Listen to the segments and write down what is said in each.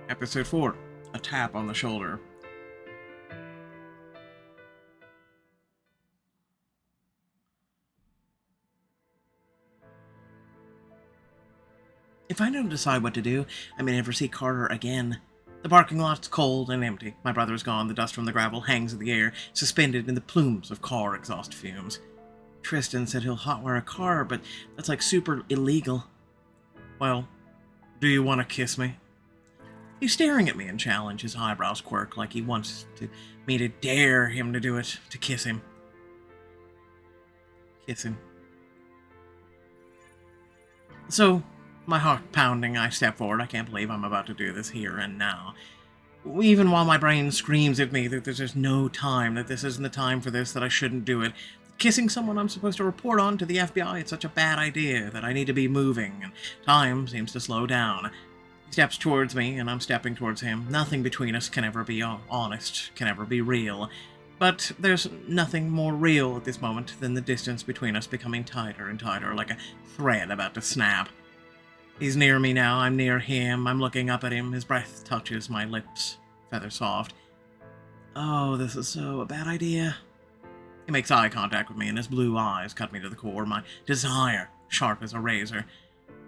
Episode 4, A Tap on the Shoulder. If I don't decide what to do, I may never see Carter again. The parking lot's cold and empty. My brother's gone. The dust from the gravel hangs in the air, suspended in the plumes of car exhaust fumes. Tristan said he'll hotwire a car, but that's like super illegal. Well, do you want to kiss me? He's staring at me and challenge, his eyebrows quirk like he wants me to dare him to do it, to kiss him. Kiss him. So, my heart pounding, I step forward. I can't believe I'm about to do this here and now. Even while my brain screams at me that there's no time, that this isn't the time for this, that I shouldn't do it. Kissing someone I'm supposed to report on to the FBI, it's such a bad idea, that I need to be moving, and time seems to slow down. He steps towards me, and I'm stepping towards him. Nothing between us can ever be honest, can ever be real. But there's nothing more real at this moment than the distance between us becoming tighter and tighter, like a thread about to snap. He's near me now, I'm near him, I'm looking up at him, his breath touches my lips, feather soft. Oh, this is so a bad idea. He makes eye contact with me, and his blue eyes cut me to the core, my desire sharp as a razor.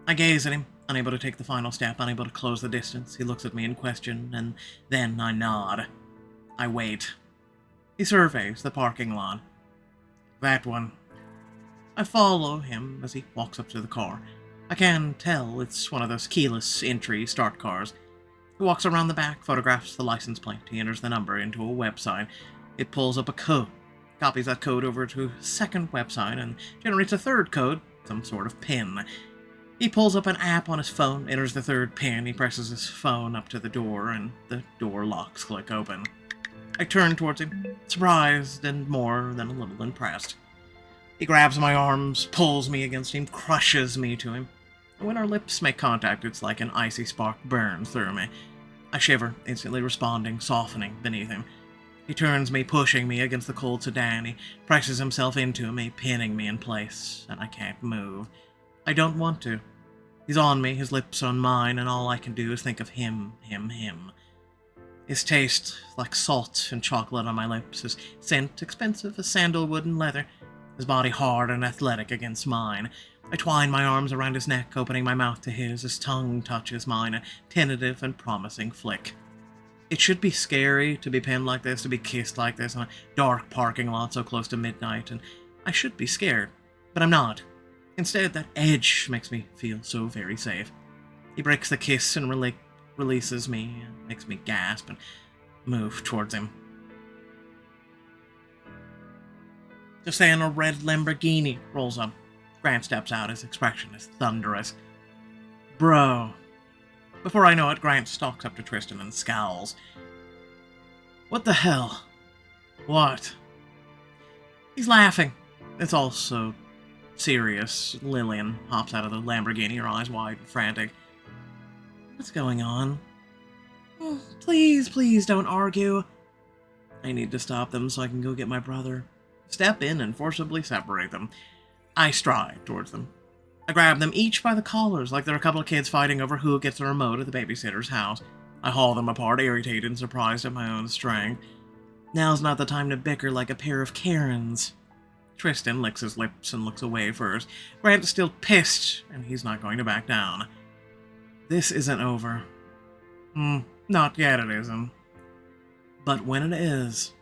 I gaze at him, unable to take the final step, unable to close the distance. He looks at me in question, and then I nod. I wait. He surveys the parking lot. That one. I follow him as he walks up to the car. I can tell it's one of those keyless entry start cars. He walks around the back, photographs the license plate. He enters the number into a website. It pulls up a code, copies that code over to a second website, and generates a third code, some sort of PIN. He pulls up an app on his phone, enters the third PIN. He presses his phone up to the door, and the door locks click open. I turn towards him, surprised and more than a little impressed. He grabs my arms, pulls me against him, crushes me to him. When our lips make contact, it's like an icy spark burns through me. I shiver, instantly responding, softening beneath him. He turns me, pushing me against the cold sedan. He presses himself into me, pinning me in place, and I can't move. I don't want to. He's on me, his lips on mine, and all I can do is think of him. His taste, like salt and chocolate on my lips, his scent expensive as sandalwood and leather, his body hard and athletic against mine. I twine my arms around his neck, opening my mouth to his tongue touches mine, a tentative and promising flick. It should be scary to be pinned like this, to be kissed like this in a dark parking lot so close to midnight, and I should be scared, but I'm not. Instead, that edge makes me feel so very safe. He breaks the kiss and releases me, and makes me gasp and move towards him. Just then, a red Lamborghini rolls up. Grant steps out, his expression is thunderous. Bro. Before I know it, Grant stalks up to Tristan and scowls. What the hell? What? He's laughing. It's all so serious. Lillian hops out of the Lamborghini, her eyes wide and frantic. What's going on? Oh, please don't argue. I need to stop them so I can go get my brother. Step in and forcibly separate them. I stride towards them. I grab them each by the collars like they're a couple of kids fighting over who gets the remote at the babysitter's house. I haul them apart, irritated and surprised at my own strength. Now's not the time to bicker like a pair of Karens. Tristan licks his lips and looks away first. Grant is still pissed, and he's not going to back down. This isn't over. Not yet it isn't. But when it is,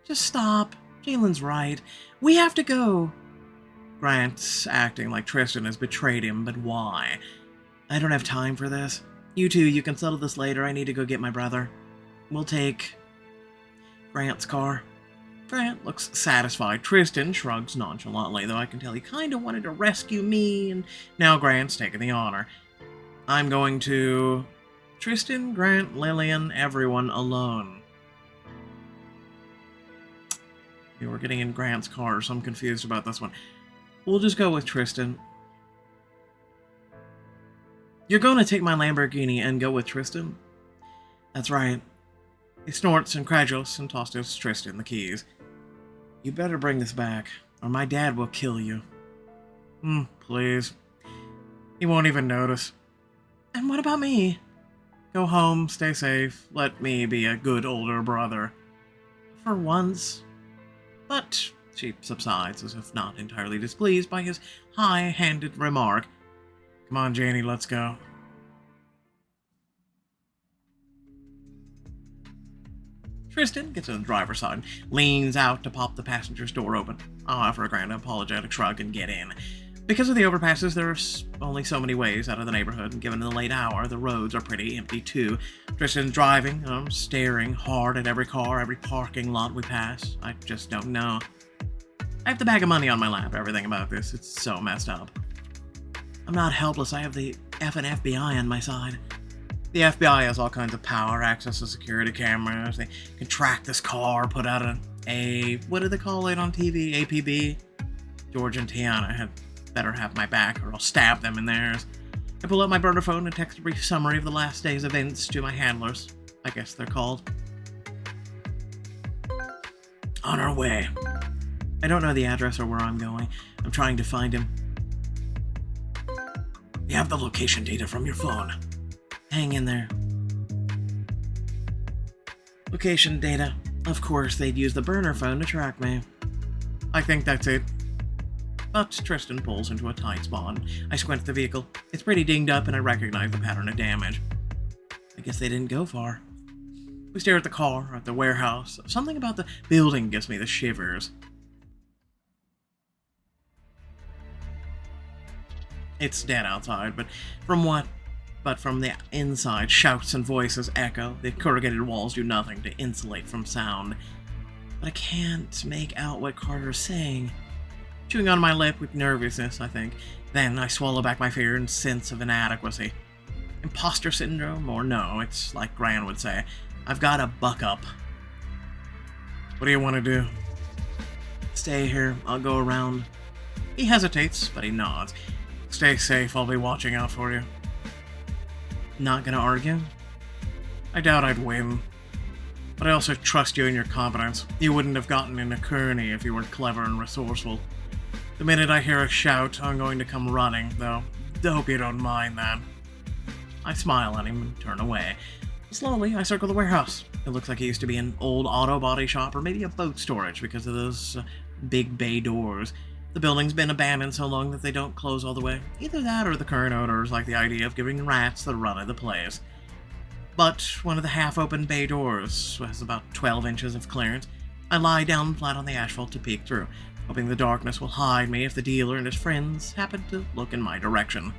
just stop. Jalen's right. We have to go. Grant's acting like Tristan has betrayed him, but why? I don't have time for this. You two, you can settle this later. I need to go get my brother. We'll take Grant's car. Grant looks satisfied. Tristan shrugs nonchalantly, though I can tell he kind of wanted to rescue me, and now Grant's taking the honor. I'm going to Tristan, Grant, Lillian, everyone alone. We're getting in Grant's car, so I'm confused about this one. We'll just go with Tristan. You're going to take my Lamborghini and go with Tristan? That's right. He snorts incredulous and tosses Tristan the keys. You better bring this back, or my dad will kill you. Please. He won't even notice. And what about me? Go home, stay safe, let me be a good older brother. For once. But she subsides, as if not entirely displeased by his high-handed remark. Come on, Janie, let's go. Tristan gets on the driver's side and leans out to pop the passenger's door open. I'll offer a grand apologetic shrug and get in. Because of the overpasses, there's only so many ways out of the neighborhood, and given the late hour, the roads are pretty empty too. Tristan's driving, and I'm staring hard at every car, every parking lot we pass. I just don't know. I have the bag of money on my lap, everything about this. It's so messed up. I'm not helpless, I have the effing FBI on my side. The FBI has all kinds of power, access to security cameras, they can track this car, put out what do they call it on TV? APB? George and Tiana had better have my back, or I'll stab them in theirs. I pull out my burner phone and text a brief summary of the last day's events to my handlers. I guess they're called. On our way. I don't know the address or where I'm going. I'm trying to find him. You have the location data from your phone. Hang in there. Location data. Of course, they'd use the burner phone to track me. I think that's it. But Tristan pulls into a tight spot. I squint at the vehicle. It's pretty dinged up, and I recognize the pattern of damage. I guess they didn't go far. We stare at the car, at the warehouse. Something about the building gives me the shivers. It's dead outside, but from the inside, shouts and voices echo. The corrugated walls do nothing to insulate from sound. But I can't make out what Carter's saying. Chewing on my lip with nervousness, I think. Then I swallow back my fear and sense of inadequacy. Imposter syndrome, or no, it's like Gran would say. I've got to buck up. What do you want to do? Stay here, I'll go around. He hesitates, but he nods. Stay safe, I'll be watching out for you. Not gonna argue? I doubt I'd win. But I also trust you in your competence. You wouldn't have gotten into Kearney if you weren't clever and resourceful. The minute I hear a shout, I'm going to come running, though. I hope you don't mind that. I smile at him and turn away. Slowly, I circle the warehouse. It looks like it used to be an old auto body shop or maybe a boat storage because of those big bay doors. The building's been abandoned so long that they don't close all the way. Either that or the current owners like the idea of giving rats the run of the place. But one of the half-open bay doors has about 12 inches of clearance. I lie down flat on the asphalt to peek through, hoping the darkness will hide me if the dealer and his friends happen to look in my direction.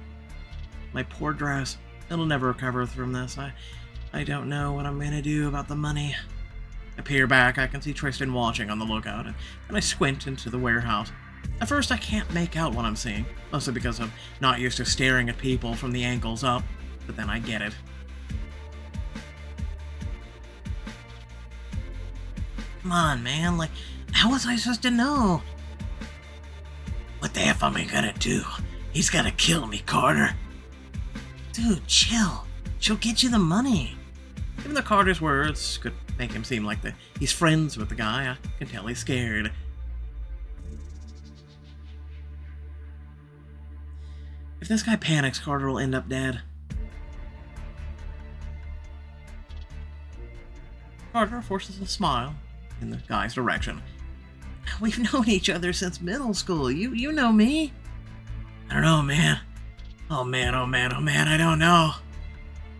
My poor dress. It'll never recover from this. I don't know what I'm gonna do about the money. I peer back. I can see Tristan watching on the lookout, and I squint into the warehouse. At first, I can't make out what I'm seeing, mostly because I'm not used to staring at people from the ankles up, but then I get it. Come on, man, how was I supposed to know? What the F am I gonna do? He's gonna kill me, Carter. Dude, chill. She'll get you the money. Even though Carter's words could make him seem like he's friends with the guy, I can tell he's scared. If this guy panics, Carter will end up dead. Carter forces a smile in the guy's direction. We've known each other since middle school. You know me? I don't know, man. Oh man, I don't know.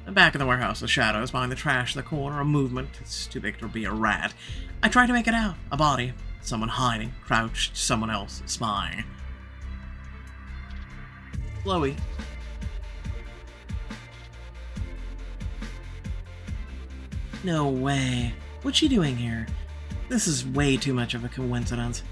The back of the warehouse, the shadows behind the trash, the corner, a movement. It's too big to be a rat. I try to make it out. A body. Someone hiding, crouched, someone else spying. Chloe. No way. What's she doing here? This is way too much of a coincidence.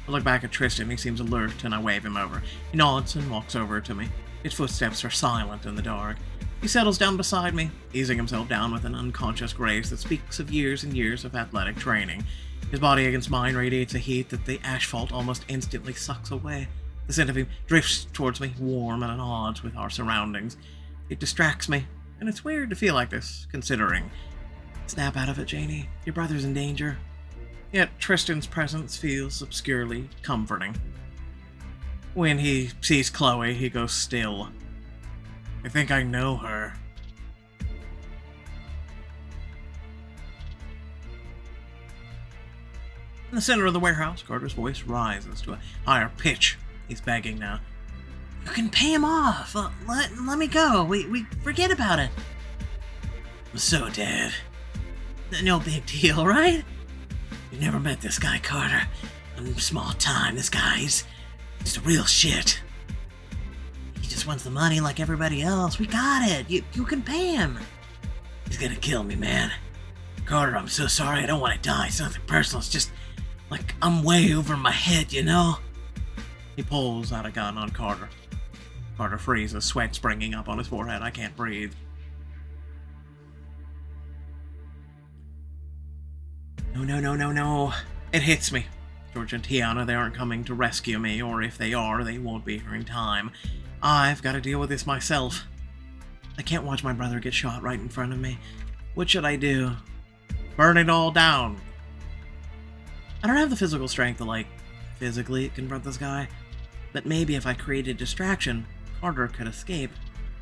I look back at Tristan. He seems alert, and I wave him over. He nods and walks over to me. His footsteps are silent in the dark. He settles down beside me, easing himself down with an unconscious grace that speaks of years and years of athletic training. His body against mine radiates a heat that the asphalt almost instantly sucks away. The scent of him drifts towards me, warm and at odds with our surroundings. It distracts me, and it's weird to feel like this, considering. Snap out of it, Janie. Your brother's in danger. Yet Tristan's presence feels obscurely comforting. When he sees Chloe, he goes still. I think I know her. In the center of the warehouse, Carter's voice rises to a higher pitch. He's begging now. You can pay him off. Let me go. We forget about it. I'm so dead. No big deal, right? You've never met this guy, Carter. I'm small time. This guy's the real shit. He just wants the money like everybody else. We got it. You can pay him. He's gonna kill me, man. Carter, I'm so sorry. I don't want to die. It's nothing personal. It's just like I'm way over my head, you know? He pulls out a gun on Carter. Carter freezes, sweat springing up on his forehead. I can't breathe. No. It hits me. George and Tiana, they aren't coming to rescue me, or if they are, they won't be here in time. I've got to deal with this myself. I can't watch my brother get shot right in front of me. What should I do? Burn it all down. I don't have the physical strength to, physically confront this guy. But maybe if I created distraction, Carter could escape.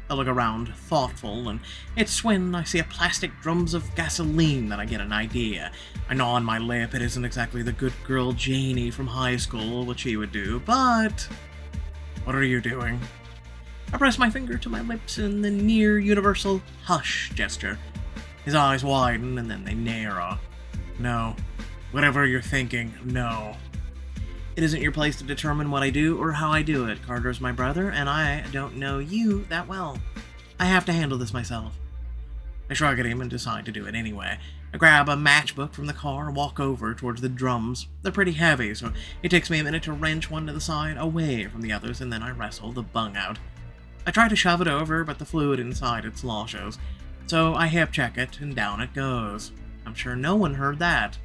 I look around, thoughtful, and it's when I see a plastic drums of gasoline that I get an idea. I gnaw on my lip. It isn't exactly the good girl Janie from high school, what she would do, but... What are you doing? I press my finger to my lips in the near-universal hush gesture. His eyes widen, and then they narrow. No. Whatever you're thinking, no. It isn't your place to determine what I do or how I do it. Carter's my brother, and I don't know you that well. I have to handle this myself. I shrug at him and decide to do it anyway. I grab a matchbook from the car and walk over towards the drums. They're pretty heavy, so it takes me a minute to wrench one to the side away from the others, and then I wrestle the bung out. I try to shove it over, but the fluid inside it sloshes. So I hip check it, and down it goes. I'm sure no one heard that.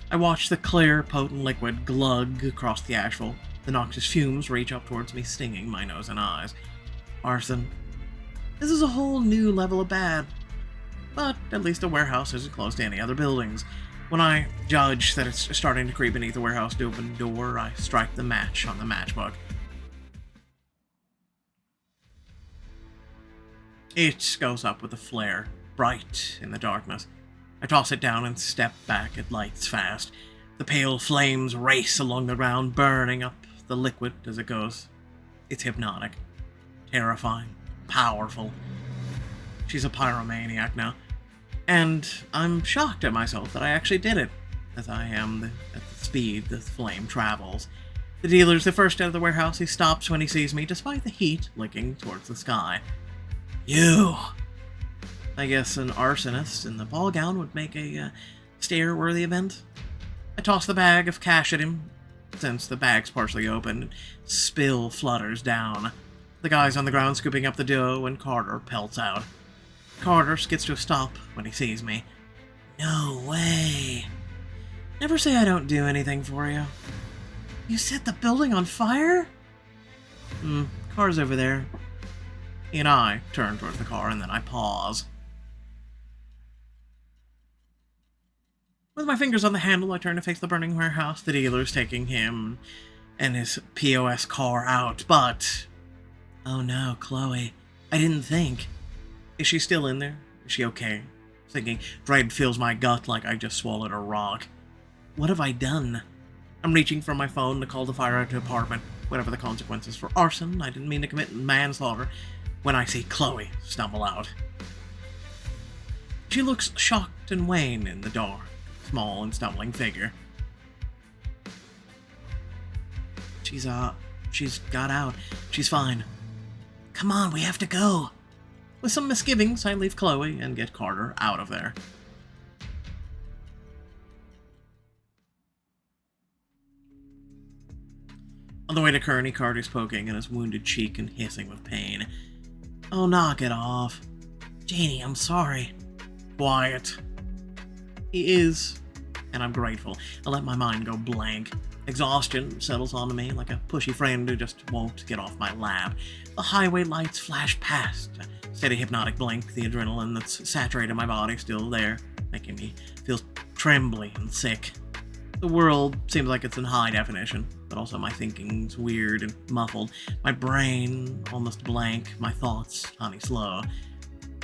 I watch the clear, potent liquid glug across the asphalt. The noxious fumes reach up towards me, stinging my nose and eyes. Arson. This is a whole new level of bad. But at least the warehouse isn't close to any other buildings. When I judge that it's starting to creep beneath the warehouse open door, I strike the match on the matchbook. It goes up with a flare, bright in the darkness. I toss it down and step back. It lights fast. The pale flames race along the ground, burning up the liquid as it goes. It's hypnotic, terrifying, powerful. She's a pyromaniac now. And I'm shocked at myself that I actually did it, as I am at the speed the flame travels. The dealer's the first out of the warehouse. He stops when he sees me, despite the heat licking towards the sky. You! I guess an arsonist in the ball gown would make a stare-worthy event. I toss the bag of cash at him. Since the bag's partially open, spill flutters down. The guy's on the ground scooping up the dough, and Carter pelts out. Carter skids to a stop when he sees me. No way. Never say I don't do anything for you. You set the building on fire? Car's over there. He and I turn towards the car, and then I pause. With my fingers on the handle, I turn to face the burning warehouse. The dealer's taking him and his POS car out, but... Oh no, Chloe. I didn't think. Is she still in there? Is she okay? Thinking, dread fills my gut like I just swallowed a rock. What have I done? I'm reaching for my phone to call the fire department. Whatever the consequences for arson, I didn't mean to commit manslaughter. When I see Chloe stumble out. She looks shocked and wan in the dark, small and stumbling figure. She's got out. She's fine. Come on, we have to go. With some misgivings, I leave Chloe and get Carter out of there. On the way to Kearney, Carter's poking at his wounded cheek and hissing with pain. Oh, knock it off. Janie, I'm sorry. Quiet. He is, and I'm grateful. I let my mind go blank. Exhaustion settles onto me like a pushy friend who just won't get off my lap. The highway lights flash past. A steady hypnotic blink, the adrenaline that's saturated my body still there, making me feel trembly and sick. The world seems like it's in high definition, but also my thinking's weird and muffled. My brain almost blank, my thoughts honey slow.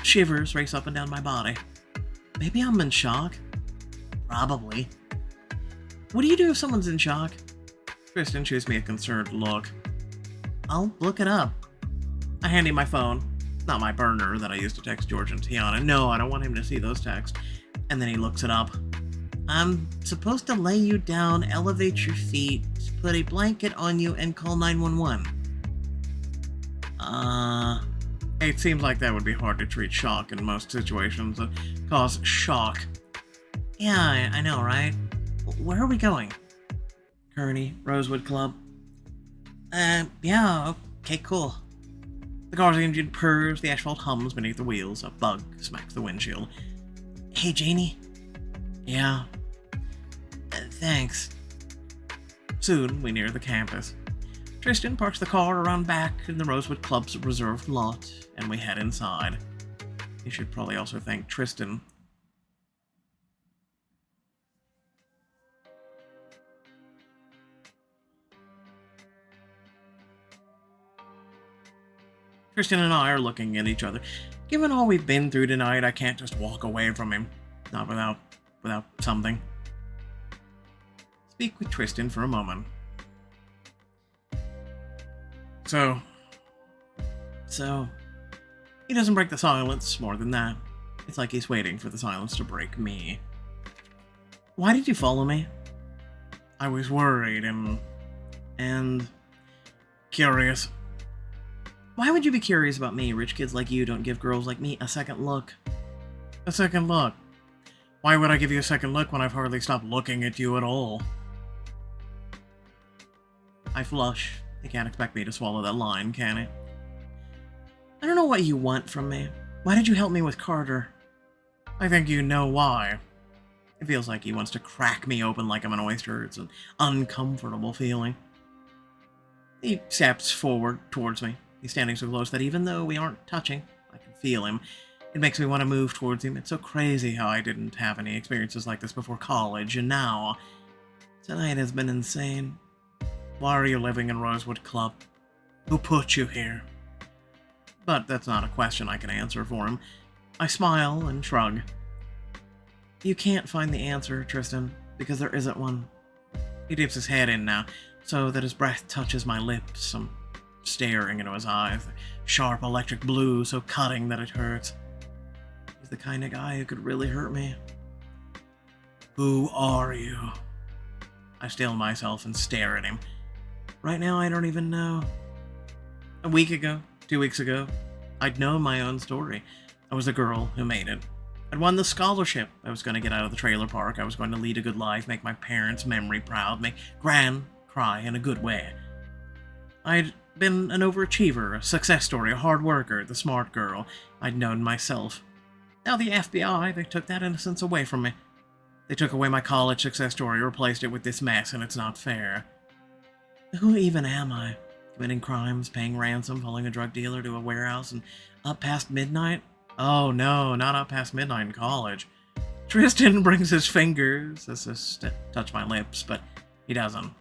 Shivers race up and down my body. Maybe I'm in shock? Probably. What do you do if someone's in shock? Tristan shoots me a concerned look. I'll look it up. I hand him my phone. Not my burner that I used to text George and Tiana. No, I don't want him to see those texts. And then he looks it up. I'm supposed to lay you down, elevate your feet, put a blanket on you, and call 911. It seems like that would be hard to treat shock in most situations that cause shock. Yeah, I know, right? Where are we going? Kearney, Rosewood Club. Yeah, okay, cool. The car's engine purrs, the asphalt hums beneath the wheels, a bug smacks the windshield. Hey, Janie? Yeah. Thanks. Soon, we near the campus. Tristan parks the car around back in the Rosewood Club's reserved lot, and we head inside. You should probably also thank Tristan. Tristan and I are looking at each other. Given all we've been through tonight, I can't just walk away from him. Not without something. Speak with Tristan for a moment. So, he doesn't break the silence more than that. It's like he's waiting for the silence to break me. Why did you follow me? I was worried and curious. Why would you be curious about me? Rich kids like you don't give girls like me a second look. A second look? Why would I give you a second look when I've hardly stopped looking at you at all? I flush. You can't expect me to swallow that line, can he? I don't know what you want from me. Why did you help me with Carter? I think you know why. It feels like he wants to crack me open like I'm an oyster. It's an uncomfortable feeling. He steps forward towards me. He's standing so close that even though we aren't touching, I can feel him. It makes me want to move towards him. It's so crazy how I didn't have any experiences like this before college, and now... Tonight has been insane. Why are you living in Rosewood Club? Who put you here? But that's not a question I can answer for him. I smile and shrug. You can't find the answer, Tristan, because there isn't one. He dips his head in now, so that his breath touches my lips. I'm staring into his eyes, sharp electric blue, so cutting that it hurts. He's the kind of guy who could really hurt me. Who are you? I still myself and stare at him. Right now, I don't even know. A week ago, 2 weeks ago, I'd known my own story. I was the girl who made it. I'd won the scholarship. I was going to get out of the trailer park. I was going to lead a good life, make my parents' memory proud, make Gran cry in a good way. I'd been an overachiever, a success story, a hard worker, the smart girl. I'd known myself. Now the FBI, they took that innocence away from me. They took away my college success story, replaced it with this mess, and it's not fair. Who even am I? Committing crimes, paying ransom, following a drug dealer to a warehouse, and up past midnight? Oh no, not up past midnight in college. Tristan brings his fingers as to touch my lips, but he doesn't.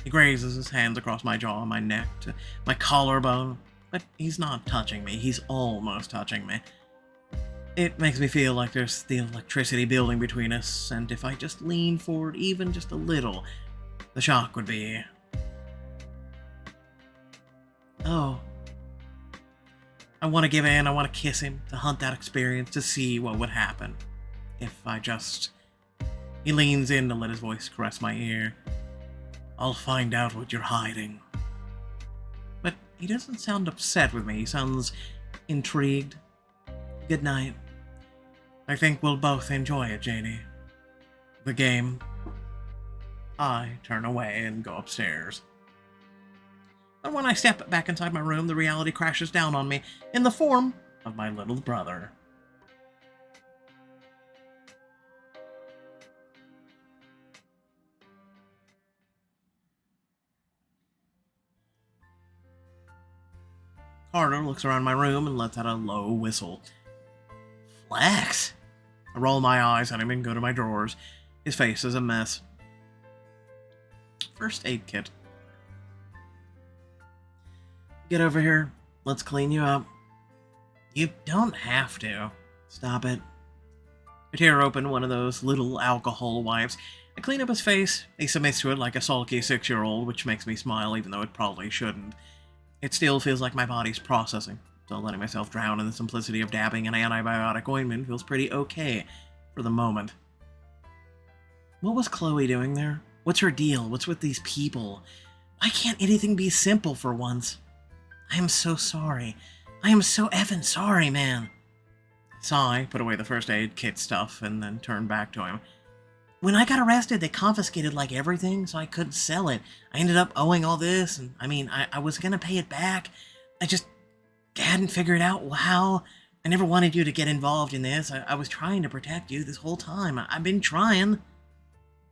He grazes his hands across my jaw, my neck, to my collarbone, but he's not touching me. He's almost touching me. It makes me feel like there's the electricity building between us, and if I just lean forward even just a little, the shock would be... Oh. I want to give in, I want to kiss him, to hunt that experience, to see what would happen. If I just... He leans in to let his voice caress my ear. I'll find out what you're hiding. But he doesn't sound upset with me, he sounds intrigued. Good night. I think we'll both enjoy it, Janie. The game. I turn away and go upstairs. But when I step back inside my room, the reality crashes down on me in the form of my little brother. Carter looks around my room and lets out a low whistle. Flex! I roll my eyes at him and go to my drawers. His face is a mess. First aid kit. Get over here. Let's clean you up. You don't have to. Stop it. I tear open one of those little alcohol wipes. I clean up his face. He submits to it like a sulky 6-year-old, which makes me smile even though it probably shouldn't. It still feels like my body's processing, so letting myself drown in the simplicity of dabbing an antibiotic ointment feels pretty okay for the moment. What was Chloe doing there? What's her deal? What's with these people? Why can't anything be simple for once? I am so sorry. I am so effing sorry, man. Sigh, put away the first aid kit stuff, and then turned back to him. When I got arrested, they confiscated like everything, so I couldn't sell it. I ended up owing all this, and I was gonna pay it back. I just hadn't figured out how. I never wanted you to get involved in this. I was trying to protect you this whole time. I've been trying.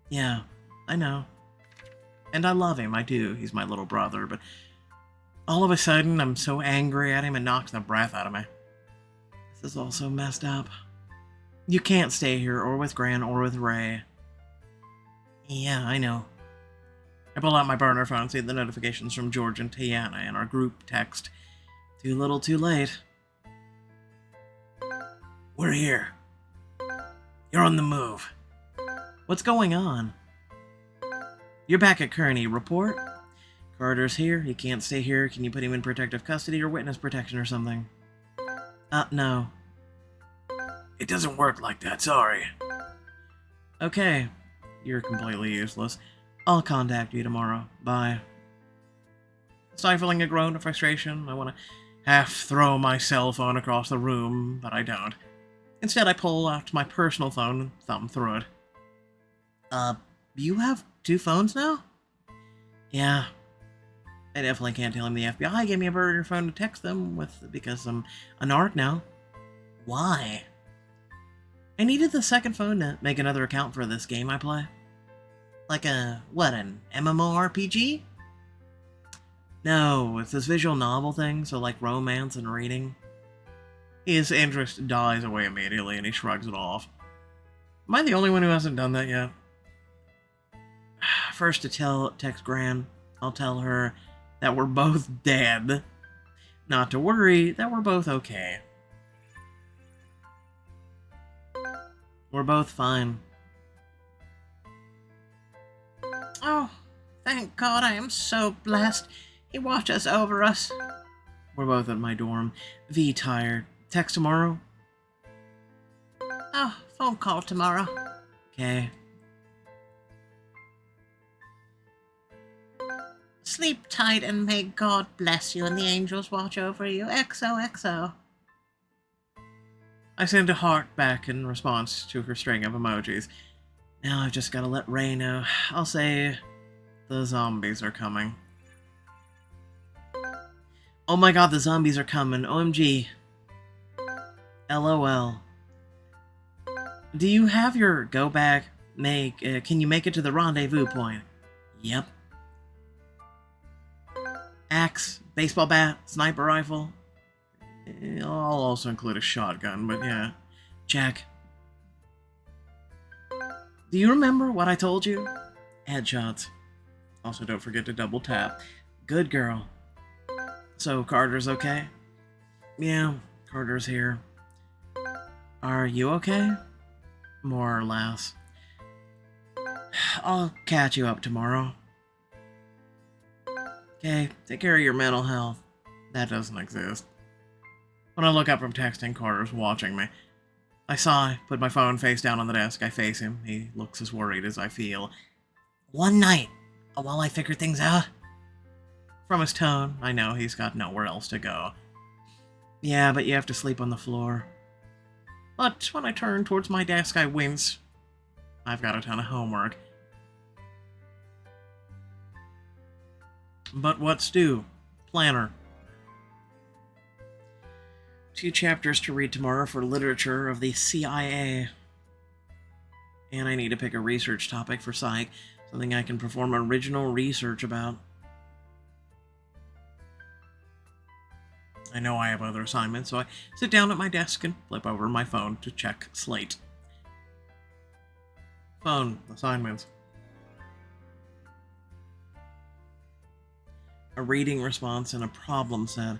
Yeah, I know. And I love him, I do. He's my little brother, but all of a sudden, I'm so angry at him it knocks the breath out of me. This is all so messed up. You can't stay here, or with Gran, or with Ray. Yeah, I know. I pull out my burner phone, see the notifications from George and Tiana in our group text. Too little, too late. We're here. You're on the move. What's going on? You're back at Kearney. Report? Carter's here. He can't stay here. Can you put him in protective custody or witness protection or something? No. It doesn't work like that, sorry. Okay. You're completely useless. I'll contact you tomorrow. Bye. Stifling a groan of frustration, I want to half throw my cell phone across the room, but I don't. Instead, I pull out my personal phone and thumb through it. You have 2 phones now? Yeah. I definitely can't tell him the FBI gave me a burner phone to text them with because I'm a narc now. Why? I needed the second phone to make another account for this game I play. Like an MMORPG? No, it's this visual novel thing, so like romance and reading. His interest dies away immediately and he shrugs it off. Am I the only one who hasn't done that yet? First to text Gran, I'll tell her that we're both dead. Not to worry, that we're both okay. We're both fine. Oh, thank God, I am so blessed. He watches over us. We're both at my dorm. V tired. Text tomorrow? Oh, phone call tomorrow. Okay. Sleep tight and may God bless you and the angels watch over you. XOXO. I send a heart back in response to her string of emojis. Now I've just gotta let Ray know. I'll say the zombies are coming. Oh my God, the zombies are coming. OMG. LOL. Do you have your go bag? Can you make it to the rendezvous point? Yep. Axe, baseball bat, sniper rifle. I'll also include a shotgun, but yeah. Check. Do you remember what I told you? Headshots. Also, don't forget to double tap. Good girl. So, Carter's okay? Yeah, Carter's here. Are you okay? More or less. I'll catch you up tomorrow. Okay, take care of your mental health. That doesn't exist. When I look up from texting, Carter's watching me. I sigh, put my phone face down on the desk. I face him. He looks as worried as I feel. One night, while I figure things out. From his tone, I know he's got nowhere else to go. Yeah, but you have to sleep on the floor. But when I turn towards my desk, I wince. I've got a ton of homework. But what's due? Planner. 2 chapters to read tomorrow for literature of the CIA. And I need to pick a research topic for psych, something I can perform original research about. I know I have other assignments, so I sit down at my desk and flip over my phone to check slate. Phone, assignments. A reading response and a problem set.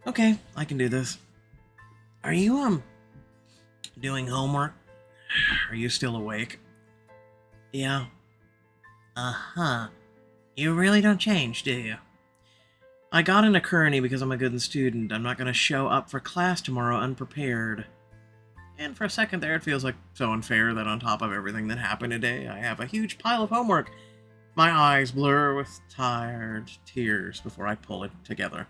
Okay, I can do this. Are you, doing homework? Are you still awake? Yeah. Uh-huh. You really don't change, do you? I got into Kearney because I'm a good student. I'm not going to show up for class tomorrow unprepared. And for a second there, it feels like so unfair that on top of everything that happened today, I have a huge pile of homework. My eyes blur with tired tears before I pull it together.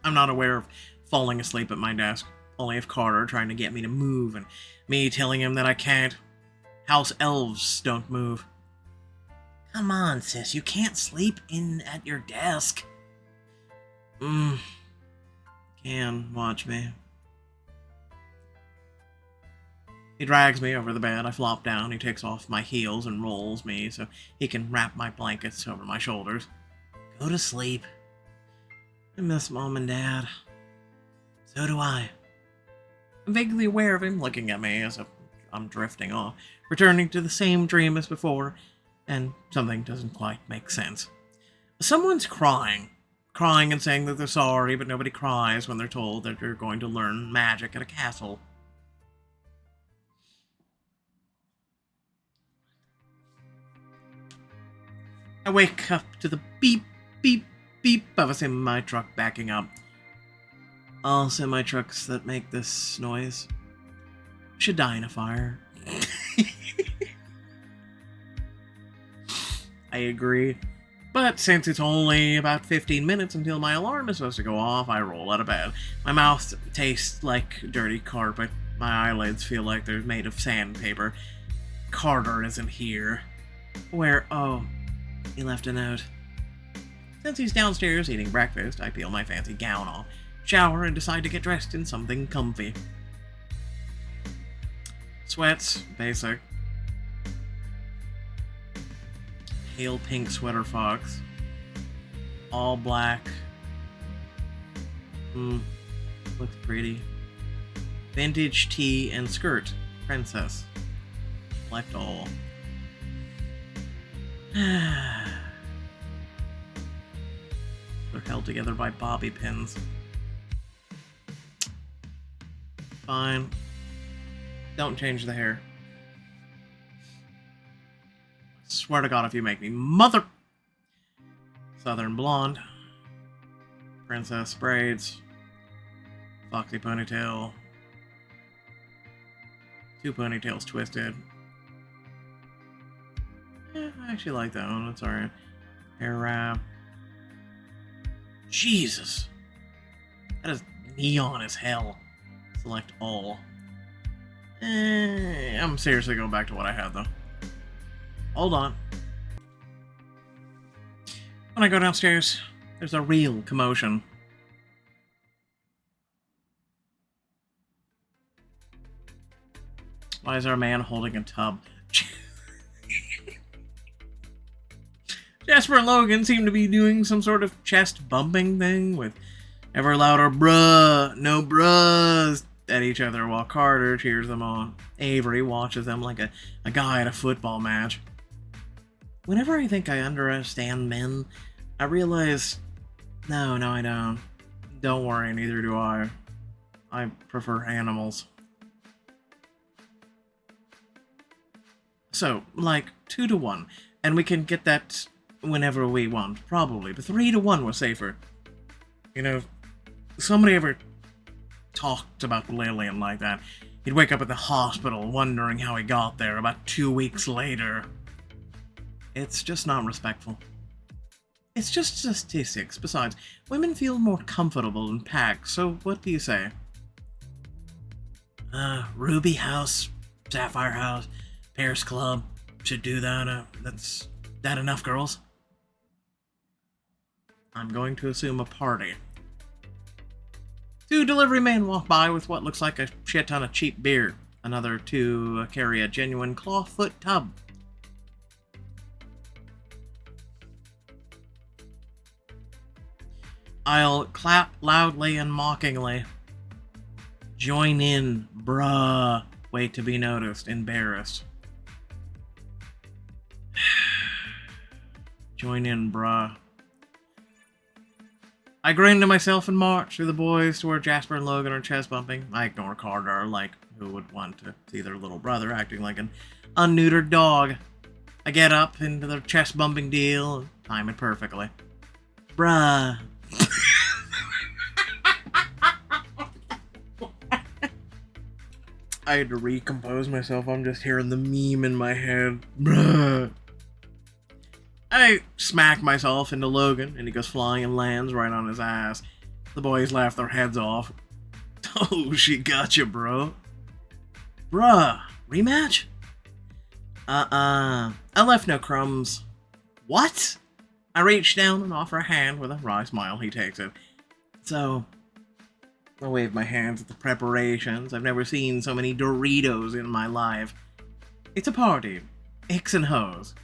I'm not aware of falling asleep at my desk, only of Carter trying to get me to move and me telling him that I can't. House elves don't move. Come on, sis, you can't sleep in at your desk. Can watch me. He drags me over the bed. I flop down. He takes off my heels and rolls me so he can wrap my blankets over my shoulders. Go to sleep. I miss Mom and Dad. So do I. I'm vaguely aware of him looking at me as if I'm drifting off, returning to the same dream as before, and something doesn't quite make sense. Someone's crying and saying that they're sorry, but nobody cries when they're told that they're going to learn magic at a castle. I wake up to the beep, beep, beep of a semi-truck backing up. All semi-trucks that make this noise should die in a fire. I agree. But since it's only about 15 minutes until my alarm is supposed to go off, I roll out of bed. My mouth tastes like dirty carpet. My eyelids feel like they're made of sandpaper. Carter isn't here. Where? Oh, he left a note. Since he's downstairs eating breakfast, I peel my fancy gown off, shower, and decide to get dressed in something comfy. Sweats, basic. Pale pink sweater fox. All black. Looks pretty. Vintage tee and skirt. Princess. Select all. They're held together by bobby pins. Fine. Don't change the hair. Swear to God, if you make me mother... Southern blonde. Princess braids. Foxy ponytail. 2 ponytails twisted. I actually like that one. That's alright. Hair wrap. Jesus. That is neon as hell. Select all. I'm seriously going back to what I had, though. Hold on. When I go downstairs, there's a real commotion. Why is our man holding a tub? Jasper and Logan seem to be doing some sort of chest bumping thing with ever louder bruh, no bruhs at each other while Carter cheers them on. Avery watches them like a guy at a football match. Whenever I think I understand men, I realize, no, I don't. Don't worry, neither do I. I prefer animals. So, like, 2 to 1, and we can get that whenever we want, probably, but 3 to 1 was safer. You know, if somebody ever talked about Lillian like that, he'd wake up at the hospital wondering how he got there about 2 weeks later. It's just not respectful. It's just statistics. Besides, women feel more comfortable in packs, so what do you say? Ruby House, Sapphire House, Paris Club should do that. That's that enough, girls? I'm going to assume a party. 2 delivery men walk by with what looks like a shit ton of cheap beer. Another 2 carry a genuine clawfoot tub. I'll clap loudly and mockingly. Join in, bruh. Wait to be noticed, embarrassed. Join in, bruh. I grin to myself and march through the boys to where Jasper and Logan are chest bumping. I ignore Carter, like who would want to see their little brother acting like an unneutered dog. I get up into the chest bumping deal and time it perfectly. Bruh. I had to recompose myself. I'm just hearing the meme in my head. Bruh. I smack myself into Logan, and he goes flying and lands right on his ass. The boys laugh their heads off. Oh, she got you, bro. Bruh, rematch? I left no crumbs. What? I reach down and offer a hand with a wry smile. He takes it. So, I wave my hands at the preparations. I've never seen so many Doritos in my life. It's a party. Hicks and hoes.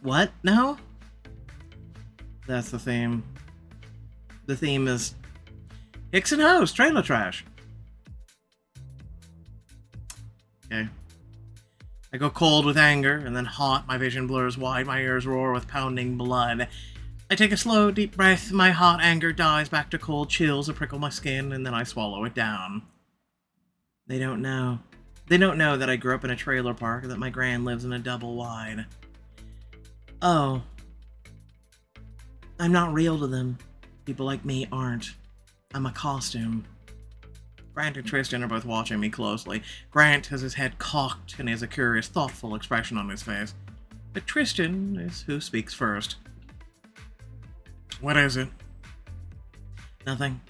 What? No? That's the theme. The theme is Hicks and hoes, trailer trash. Okay. I go cold with anger, and then hot, my vision blurs wide, my ears roar with pounding blood. I take a slow, deep breath, my hot anger dies back to cold chills that prickle my skin, and then I swallow it down. They don't know. They don't know that I grew up in a trailer park, and that my gran lives in a double wide. Oh. I'm not real to them. People like me aren't. I'm a costume. Grant and Tristan are both watching me closely. Grant has his head cocked and he has a curious, thoughtful expression on his face. But Tristan is who speaks first. What is it? Nothing.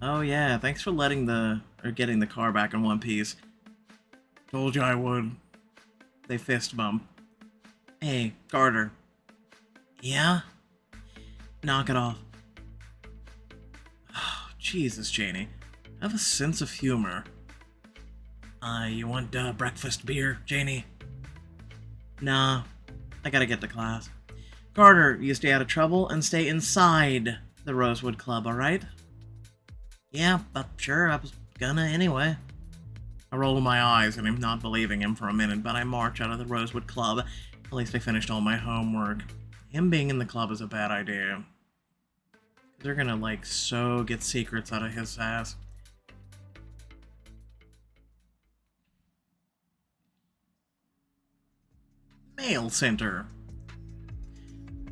Oh yeah, thanks for getting the car back in one piece. Told you I would. They fist bump. Hey, Carter. Yeah? Knock it off. Oh, Jesus, Janie. Have a sense of humor. You want breakfast beer, Janie? Nah, I gotta get to class. Carter, you stay out of trouble and stay inside the Rosewood Club, alright? Yeah, sure, I was gonna anyway. I roll my eyes and I'm not believing him for a minute, but I march out of the Rosewood Club. At least I finished all my homework. Him being in the club is a bad idea. They're gonna, get secrets out of his ass. Mail Center.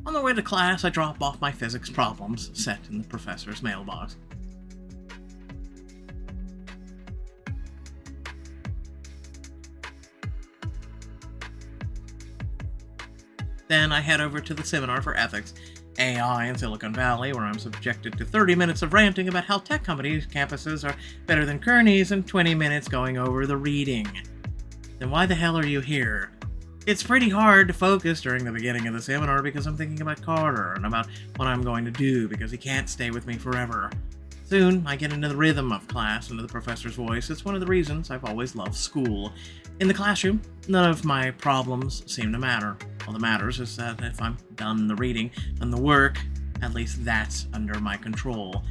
On the way to class, I drop off my physics problems set in the professor's mailbox. Then I head over to the seminar for ethics, AI in Silicon Valley, where I'm subjected to 30 minutes of ranting about how tech companies' campuses are better than Kearney's and 20 minutes going over the reading. Then why the hell are you here? It's pretty hard to focus during the beginning of the seminar because I'm thinking about Carter and about what I'm going to do because he can't stay with me forever. Soon, I get into the rhythm of class, into the professor's voice. It's one of the reasons I've always loved school. In the classroom, none of my problems seem to matter. All that matters is that if I'm done the reading, done the work, at least that's under my control.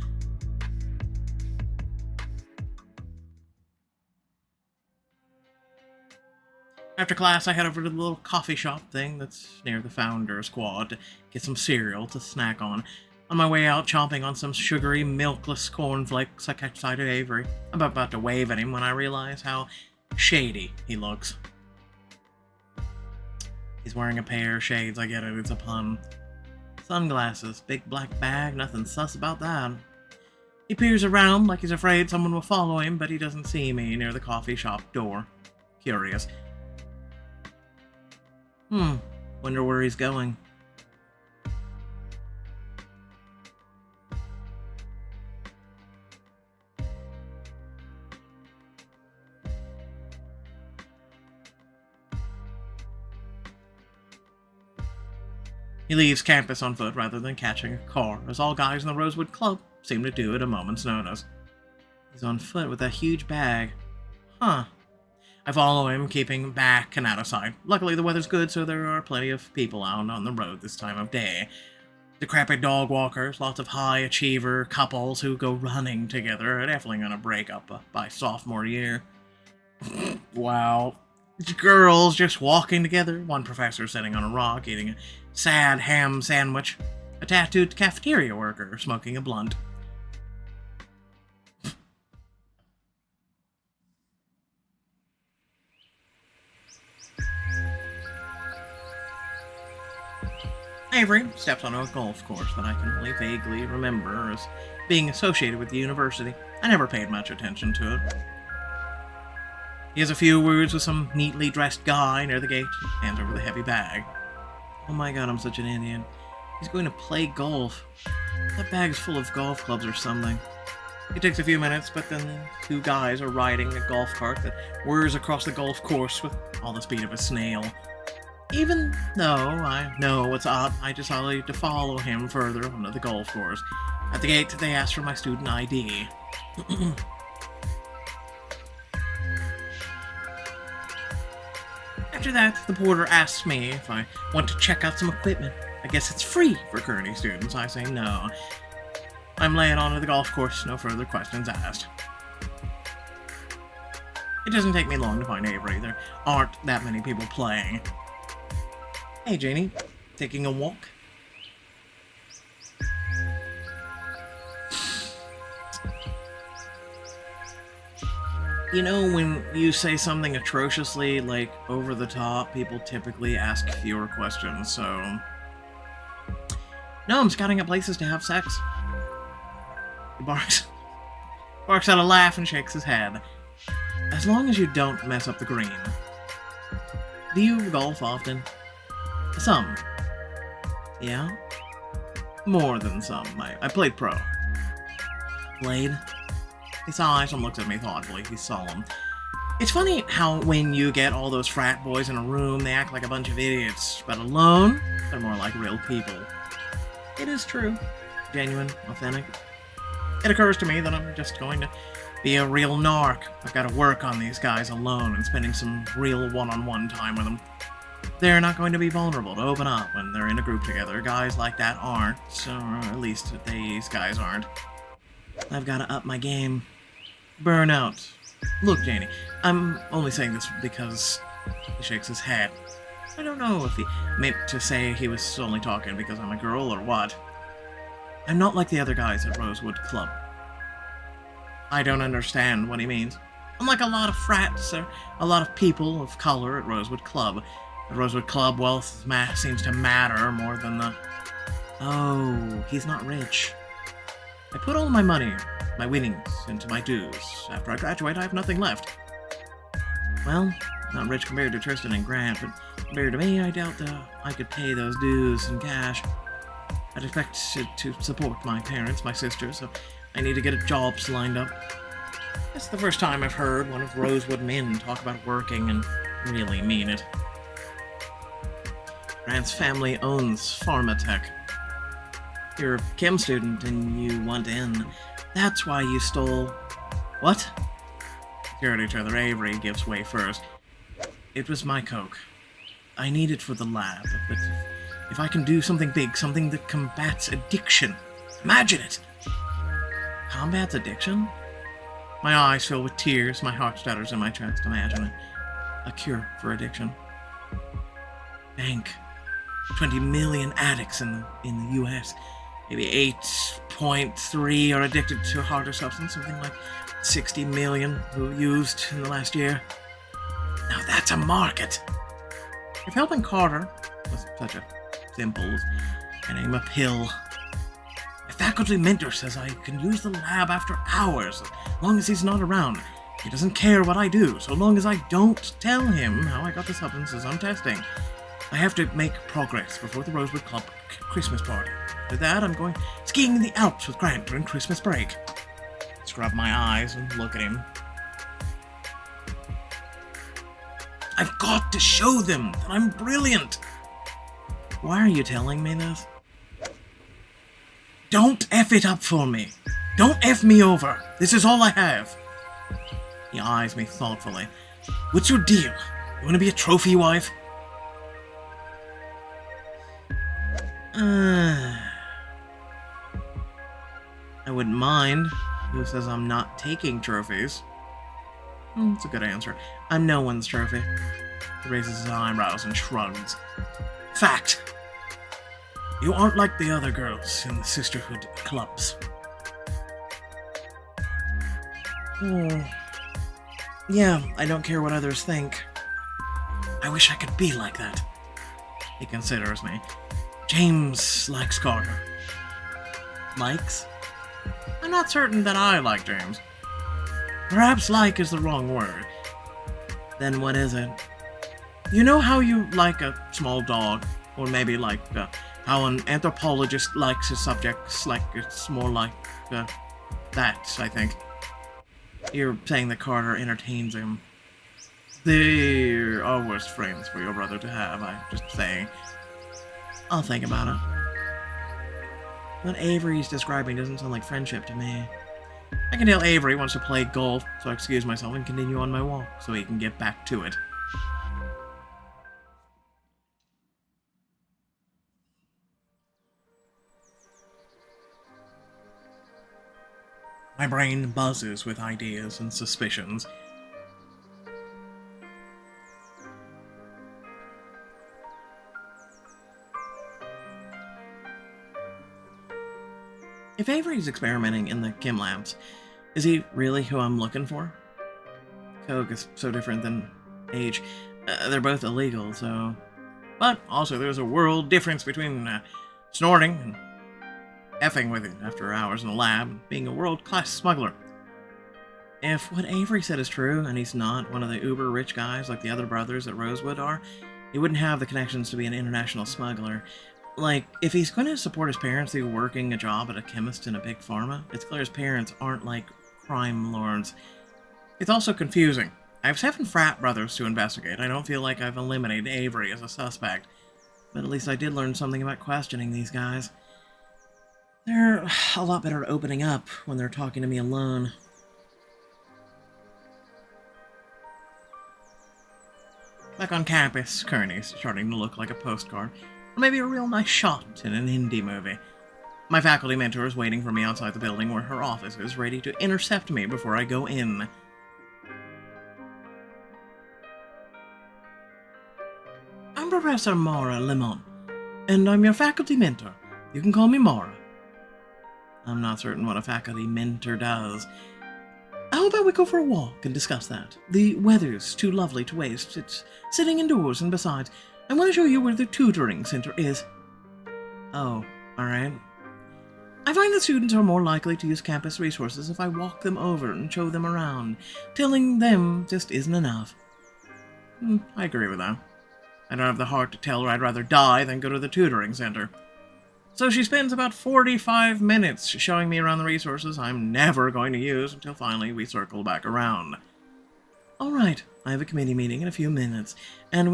After class, I head over to the little coffee shop thing that's near the Founder's Quad to get some cereal to snack on. On my way out, chomping on some sugary, milkless cornflakes, I catch sight of Avery. I'm about to wave at him when I realize how shady he looks. He's wearing a pair of shades, I get it, it's a pun. Sunglasses, big black bag, nothing sus about that. He peers around like he's afraid someone will follow him, but he doesn't see me near the coffee shop door. Curious. Wonder where he's going. He leaves campus on foot rather than catching a car, as all guys in the Rosewood Club seem to do at a moment's notice. He's on foot with a huge bag. Huh. I follow him, keeping back and out of sight. Luckily, the weather's good, so there are plenty of people out on the road this time of day. Decrepit dog walkers, lots of high achiever couples who go running together are definitely gonna break up by sophomore year. Wow. Girls just walking together, one professor sitting on a rock eating a sad ham sandwich. a tattooed cafeteria worker smoking a blunt. Avery steps onto a golf course that I can only vaguely remember as being associated with the university. I never paid much attention to it. He has a few words with some neatly dressed guy near the gate, hands over the heavy bag. Oh my god, I'm such an idiot. He's going to play golf. That bag's full of golf clubs or something. It takes a few minutes, but then two guys are riding a golf cart that whirs across the golf course with all the speed of a snail. Even though I know what's up, I decided to follow him further onto the golf course. At the gate, they asked for my student ID. After that, the porter asks me if I want to check out some equipment. I guess it's free for Kearney students. I say no. I'm laying onto the golf course, no further questions asked. It doesn't take me long to find Avery. There aren't that many people playing. Hey, Janie. Taking a walk? You know, when you say something atrociously, like, over the top, people typically ask fewer questions, so... No, I'm scouting out places to have sex. He barks at a laugh and shakes his head. As long as you don't mess up the green. Do you golf often? Some. Yeah? More than some. I played pro. Played? He sighs and looks at me thoughtfully. He's solemn. It's funny how when you get all those frat boys in a room, they act like a bunch of idiots. But alone, they're more like real people. It is true. Genuine. Authentic. It occurs to me that I'm just going to be a real narc. I've got to work on these guys alone and spending some real one-on-one time with them. They're not going to be vulnerable to open up when they're in a group together. Guys like that aren't, or at least these guys aren't. I've got to up my game. Burnout. Look, Janie, I'm only saying this because he shakes his head. I don't know if he meant to say he was only talking because I'm a girl or what. I'm not like the other guys at Rosewood Club. I don't understand what he means. Unlike a lot of frats or a lot of people of color at Rosewood Club. At Rosewood Club, wealth seems to matter more than the... Oh, he's not rich. I put all my money, my winnings, into my dues. After I graduate, I have nothing left. Well, not rich compared to Tristan and Grant, but compared to me, I doubt I could pay those dues in cash. I'd expect to support my parents, my sisters, so I need to get jobs lined up. It's the first time I've heard one of Rosewood men talk about working and really mean it. Grant's family owns Pharmatech. You're a chem student and you want in. That's why you stole... What? Stare at each other. Avery gives way first. It was my coke. I need it for the lab, but if I can do something big, something that combats addiction. Imagine it! Combats addiction? My eyes fill with tears, my heart stutters in my chest. Imagine it. A cure for addiction. Bank. 20 million addicts in the US. Maybe 8.3 are addicted to a harder substance, something like 60 million who used in the last year. Now that's a market! If helping Carter was such a simple as getting him a pill, my faculty mentor says I can use the lab after hours, as long as he's not around. He doesn't care what I do, so long as I don't tell him how I got the substances I'm testing. I have to make progress before the Rosewood Club Christmas party. With that, I'm going skiing in the Alps with Grant during Christmas break. Scrub my eyes and look at him. I've got to show them that I'm brilliant! Why are you telling me this? Don't F it up for me! Don't F me over! This is all I have! He eyes me thoughtfully. What's your deal? You want to be a trophy wife? I wouldn't mind. Who says I'm not taking trophies? It's a good answer. I'm no one's trophy. He raises his eyebrows and shrugs. Fact. You aren't like the other girls in the sisterhood clubs. Hmm. Yeah, I don't care what others think. I wish I could be like that. He considers me. James likes Carter. Likes? I'm not certain that I like James. Perhaps like is the wrong word. Then what is it? You know how you like a small dog? Or maybe like how an anthropologist likes his subjects, like it's more like that, I think. You're saying that Carter entertains him. They're always friends for your brother to have, I'm just saying. I'll think about it. What Avery's describing doesn't sound like friendship to me. I can tell Avery wants to play golf, so I excuse myself and continue on my walk so he can get back to it. My brain buzzes with ideas and suspicions. If Avery's experimenting in the chem labs, is he really who I'm looking for? Coke is so different than age. They're both illegal, so... But also there's a world difference between snorting and effing with it after hours in the lab and being a world-class smuggler. If what Avery said is true, and he's not one of the uber-rich guys like the other brothers at Rosewood are, he wouldn't have the connections to be an international smuggler. Like, if he's going to support his parents through working a job at a chemist in a big pharma, it's clear his parents aren't like crime lords. It's also confusing. I have 7 frat brothers to investigate. I don't feel like I've eliminated Avery as a suspect. But at least I did learn something about questioning these guys. They're a lot better at opening up when they're talking to me alone. Back on campus, Kearney's starting to look like a postcard. Or maybe a real nice shot in an indie movie. My faculty mentor is waiting for me outside the building where her office is, ready to intercept me before I go in. I'm Professor Mara Lemon, and I'm your faculty mentor. You can call me Mara. I'm not certain what a faculty mentor does. How about we go for a walk and discuss that? The weather's too lovely to waste. It's sitting indoors, and besides, I want to show you where the tutoring center is. Oh, alright. I find that students are more likely to use campus resources if I walk them over and show them around. Telling them just isn't enough. I agree with that. I don't have the heart to tell her I'd rather die than go to the tutoring center. So she spends about 45 minutes showing me around the resources I'm never going to use until finally we circle back around. Alright, I have a committee meeting in a few minutes, and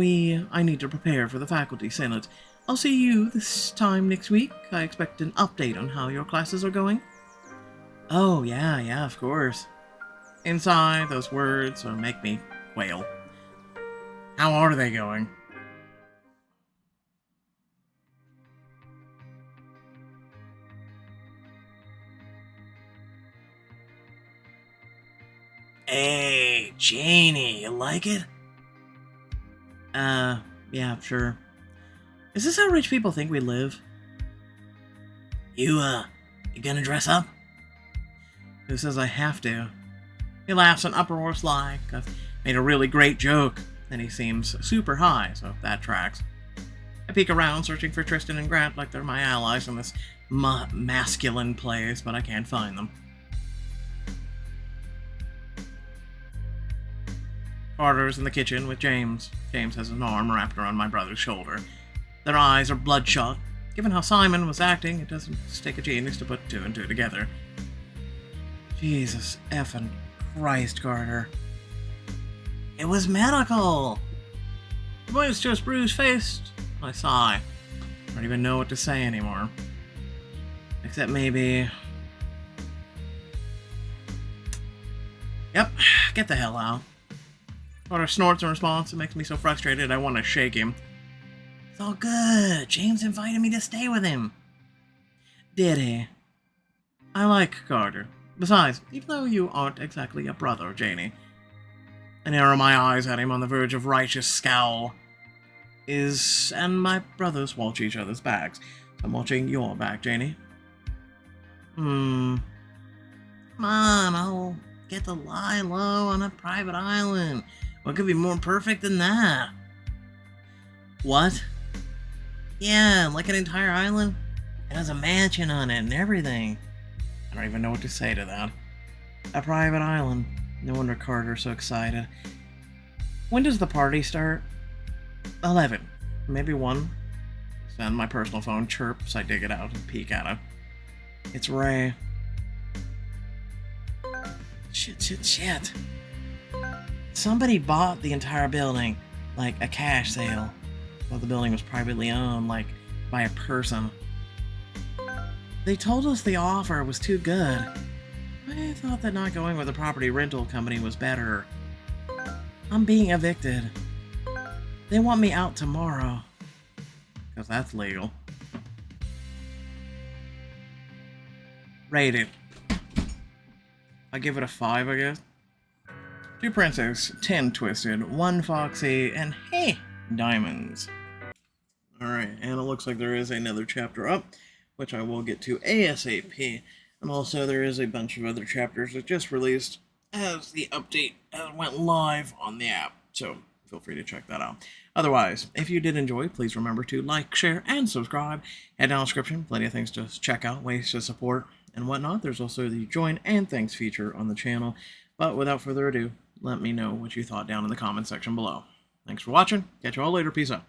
I need to prepare for the faculty senate. I'll see you this time next week. I expect an update on how your classes are going. Oh, yeah, of course. Inside, those words make me quail. How are they going? Hey, Janie, you like it? Yeah, sure. Is this how rich people think we live? You gonna dress up? Who says I have to? He laughs an uproarious like I've made a really great joke, and he seems super high, so that tracks. I peek around, searching for Tristan and Grant like they're my allies in this masculine place, but I can't find them. Carter's in the kitchen with James. James has an arm wrapped around my brother's shoulder. Their eyes are bloodshot. Given how Simon was acting, it doesn't take a genius to put 2 and 2 together. Jesus effing Christ, Carter. It was medical! The boy's just bruised-faced. I sigh. I don't even know what to say anymore. Except maybe... Yep, get the hell out. Carter snorts in response. It makes me so frustrated I want to shake him. It's all good. James invited me to stay with him. Did he? I like Carter. Besides, even though you aren't exactly a brother, Janie. I narrow my eyes at him on the verge of righteous scowl. and my brothers watch each other's backs. I'm watching your back, Janie. Come on, I'll get to lie low on a private island. What could be more perfect than that? What? Yeah, like an entire island? It has a mansion on it and everything. I don't even know what to say to that. A private island. No wonder Carter's so excited. When does the party start? 11. Maybe 1. Then my personal phone chirps. I dig it out and peek at it. It's Ray. Shit. Somebody bought the entire building, like a cash sale. Well, the building was privately owned, like by a person. They told us the offer was too good. I thought that not going with a property rental company was better. I'm being evicted. They want me out tomorrow. Because that's legal. Rated. I give it a 5, I guess. 2 Princess, 10 Twisted, 1 Foxy, and hey, Diamonds. Alright, and it looks like there is another chapter up, which I will get to ASAP. And also there is a bunch of other chapters that just released as the update went live on the app. So feel free to check that out. Otherwise, if you did enjoy, please remember to like, share, and subscribe. Head down in the description, plenty of things to check out, ways to support, and whatnot. There's also the join and thanks feature on the channel. But without further ado, let me know what you thought down in the comment section below. Thanks for watching. Catch you all later. Peace out.